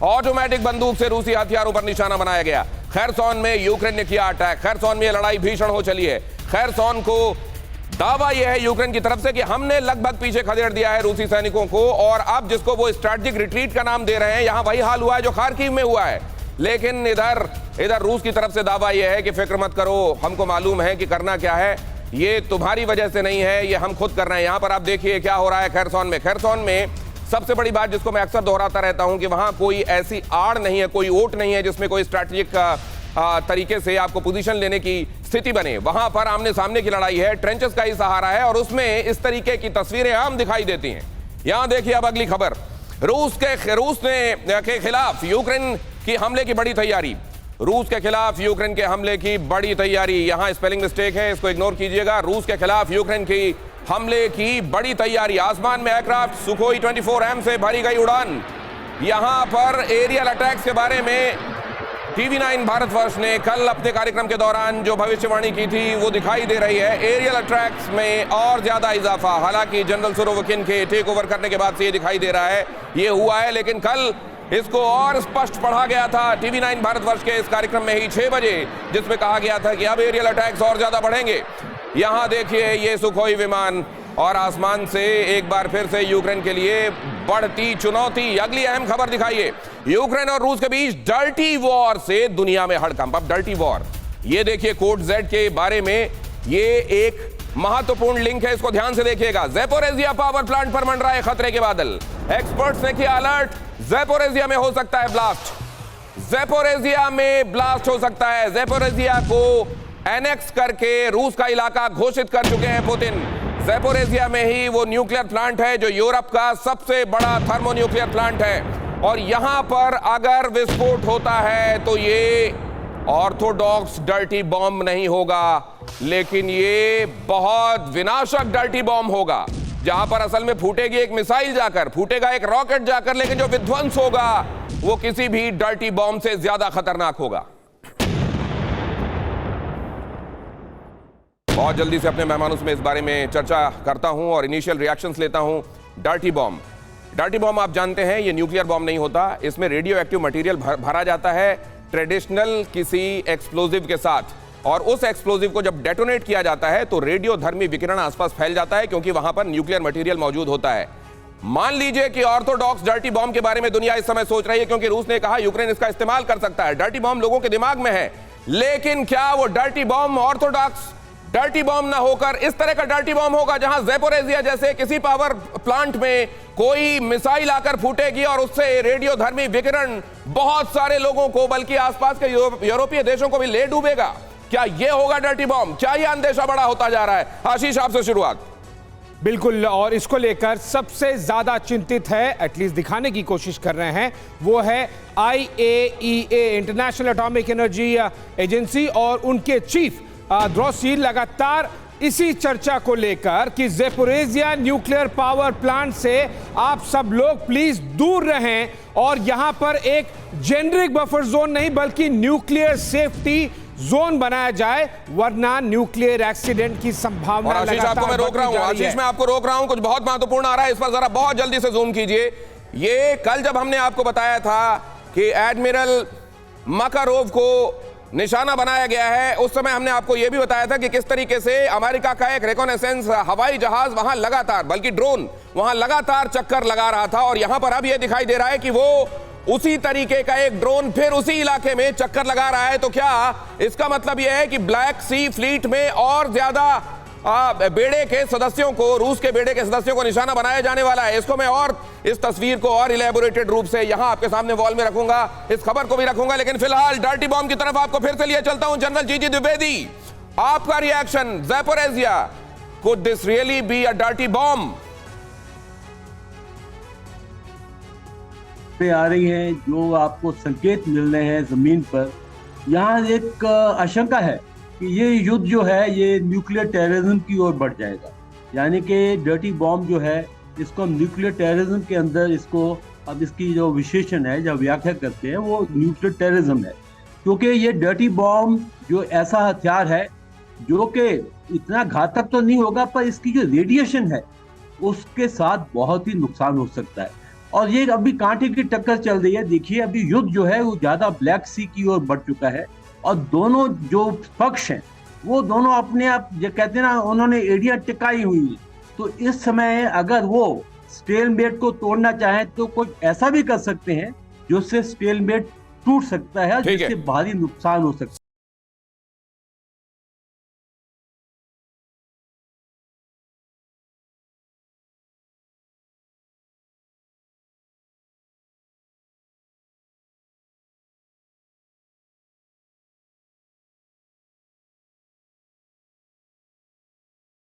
Automatic बंदूक से रूसी हथियारों पर निशाना बनाया गया। खैरसॉन में यूक्रेन ने किया अटैक। खैरसॉन में लड़ाई भीषण हो चली है। खैरसॉन को दावा यह है यूक्रेन की तरफ से कि हमने लगभग पीछे खदेड़ दिया है रूसी सैनिकों को, और अब जिसको वो स्ट्रैटेजिक रिट्रीट का नाम दे रहे हैं, यहां वही हाल हुआ है जो खार्किव में हुआ है। लेकिन इधर रूस की तरफ से दावा यह है कि फिक्र मत करो, हमको मालूम है कि करना क्या है, ये तुम्हारी वजह से नहीं है, ये हम खुद कर रहे हैं। यहां पर आप देखिए क्या हो रहा है खैरसॉन में। खैरसॉन में सबसे बड़ी बात जिसको मैं अक्सर दोहराता रहता हूं कि वहां कोई ऐसी आड़ नहीं है, कोई ओट नहीं है जिसमें कोई स्ट्रैटेजिक तरीके से आपको पोजीशन लेने की स्थिति बने। वहां पर आमने सामने की लड़ाई है, ट्रेंचेस का ही सहारा है, और उसमें इस तरीके की तस्वीरें आम दिखाई देती हैं। यहां देखिए अब अगली खबर, रूस के खिलाफ यूक्रेन की हमले की बड़ी तैयारी। रूस के खिलाफ यूक्रेन के हमले की बड़ी तैयारी। यहां स्पेलिंग मिस्टेक है, इसको इग्नोर कीजिएगा। रूस के खिलाफ यूक्रेन की हमले की बड़ी तैयारी। आसमान में एयरक्राफ्ट सुखोई 24M से भरी गई उड़ान। यहां पर एरियल अटैक्स के बारे में TV9 भारतवर्ष ने कल अपने कार्यक्रम के दौरान जो भविष्यवाणी की थी वो दिखाई दे रही है। एरियल अटैक्स में और ज्यादा इजाफा, हालांकि जनरल सुरोविकिन के टेक ओवर करने के बाद से ये दिखाई दे रहा है ये हुआ है, लेकिन कल इसको और स्पष्ट पढ़ा गया था TV9 भारतवर्ष के इस कार्यक्रम में ही 6 बजे, जिसमें कहा गया था कि अब एरियल अटैक्स और ज्यादा बढ़ेंगे। यहां देखिए ये सुखोई विमान, और आसमान से एक बार फिर से यूक्रेन के लिए बढ़ती चुनौती। अगली अहम खबर दिखाइए, यूक्रेन और रूस के बीच डर्टी वॉर से दुनिया में हड़कंप। अब डर्टी वॉर, ये देखिए कोड Z के बारे में ये एक महत्वपूर्ण लिंक है, इसको ध्यान से देखिएगा। ज़ैपोरिज़िया पावर प्लांट पर मंडराए खतरे के बादल। एक्सपर्ट्स ने किया अलर्ट, ज़ैपोरिज़िया में हो सकता है ब्लास्ट। ज़ैपोरिज़िया में ब्लास्ट हो सकता है। ज़ैपोरिज़िया को एनेक्स करके रूस का इलाका घोषित कर चुके हैं पुतिन। ज़ैपोरिज़िया में ही वो न्यूक्लियर प्लांट है जो यूरोप का सबसे बड़ा थर्मोन्यूक्लियर प्लांट है, और यहां पर अगर विस्फोट होता है तो ये ऑर्थोडॉक्स डर्टी बॉम्ब नहीं होगा, लेकिन ये बहुत विनाशक डर्टी बॉम्ब होगा, जहां पर असल में फूटेगी एक मिसाइल जाकर, फूटेगा एक रॉकेट जाकर, लेकिन जो विध्वंस होगा वो किसी भी डर्टी बॉम्ब से ज्यादा खतरनाक होगा। बहुत जल्दी से अपने मेहमानों में इस बारे में चर्चा करता हूं और इनिशियल रिएक्शंस लेता हूं। डर्टी बॉम्ब, डर्टी बॉम्ब आप जानते हैं ये न्यूक्लियर बॉम्ब नहीं होता, इसमें रेडियो एक्टिव मटेरियल भरा जाता है ट्रेडिशनल किसी एक्सप्लोजिव के साथ, और उस एक्सप्लोजिव को जब डेटोनेट किया जाता है तो रेडियोधर्मी विकिरण आसपास फैल जाता है, क्योंकि वहां पर न्यूक्लियर मटेरियल मौजूद होता है। मान लीजिए कि ऑर्थोडॉक्स डर्टी बॉम्ब के बारे में दुनिया इस समय सोच रही है, क्योंकि रूस ने कहा यूक्रेन इसका इस्तेमाल कर सकता है। डर्टी बॉम्ब लोगों के दिमाग में है, लेकिन क्या वो dirty bomb Orthodox dirty bomb ना होकर इस तरह का डर्टी बॉम्ब होगा जहां ज़ैपोरिज़िया जैसे किसी पावर प्लांट में कोई मिसाइल आकर फूटेगी और उससे रेडियोधर्मी विकिरण बहुत सारे लोगों को, बल्कि आसपास के यूरोपीय देशों को भी ले डूबेगा? क्या यह होगा डर्टी बॉम्ब? क्या यह अंदेशा बड़ा होता जा रहा है? आशीष, आपसे शुरुआत। बिल्कुल, और इसको लेकर सबसे ज्यादा चिंतित है, एटलीस्ट दिखाने की कोशिश कर रहे हैं, वो है IAEA, international atomic energy agency, और उनके चीफ ड्रोसील लगातार इसी चर्चा को लेकर कि ज़ैपोरिज़िया न्यूक्लियर पावर प्लांट से आप सब लोग प्लीज दूर रहें, और यहां पर एक जेनरिक बफर जोन नहीं बल्कि न्यूक्लियर सेफ्टी जोन बनाया जाए, वरना न्यूक्लियर एक्सीडेंट की संभावना। और आशीष, आपको मैं रोक रहा हूं, आशीष मैं आपको रोक रहा हूं, कुछ बहुत महत्वपूर्ण आ रहा है, इस पर जरा बहुत जल्दी से जूम कीजिए। ये कल जब हमने आपको बताया था कि एडमिरल मकारोव को निशाना बनाया गया है, उस समय हमने आपको यह भी बताया था कि किस तरीके से अमेरिका का एक रिकॉनेसेंस हवाई जहाज वहां लगातार, बल्कि ड्रोन वहां लगातार चक्कर लगा रहा था, और यहां पर अब यह दिखाई दे रहा है कि वो उसी तरीके का एक ड्रोन फिर उसी इलाके में चक्कर लगा रहा है। तो क्या इसका मतलब यह है कि ब्लैक सी फ्लीट में और ज्यादा बेड़े के सदस्यों को, रूस के बेड़े के सदस्यों को निशाना बनाया जाने वाला है? इसको मैं और इस तस्वीर को और इलेबोरेटेड रूप से यहां आपके सामने वॉल में रखूंगा, इस खबर को भी रखूंगा, लेकिन फिलहाल डर्टी बॉम्ब की तरफ आपको फिर से लिए चलता हूं। जनरल जीजी द्विवेदी, आपका reaction, Zaporizhzhia, could this really be a dirty bomb? आ रही है जो आपको संकेत मिल रहे हैं जमीन पर, यहाँ एक आशंका है कि ये युद्ध जो है ये न्यूक्लियर टेररिज्म की ओर बढ़ जाएगा, यानी कि डर्टी बॉम्ब जो है इसको हम न्यूक्लियर टेररिज्म के अंदर इसको, अब इसकी जो विशेषण है, जो व्याख्या करते हैं वो न्यूक्लियर टेररिज्म है, क्योंकि ये डर्टी बॉम्ब जो ऐसा हथियार है जो कि इतना घातक तो नहीं होगा, पर इसकी जो रेडिएशन है उसके साथ बहुत ही नुकसान हो सकता है। और ये अभी कांटे की टक्कर चल रही है। देखिए अभी युद्ध जो है वो ज्यादा ब्लैक सी की ओर बढ़ चुका है और दोनों जो पक्ष हैं वो दोनों अपने आप जो कहते हैं ना, उन्होंने एड़ियां टिकाई हुई है। तो इस समय अगर वो स्टेलमेट को तोड़ना चाहे तो कुछ ऐसा भी कर सकते हैं जिससे स्टेलमेट टूट सकता है, ठीक है। जिससे भारी नुकसान हो सकता है।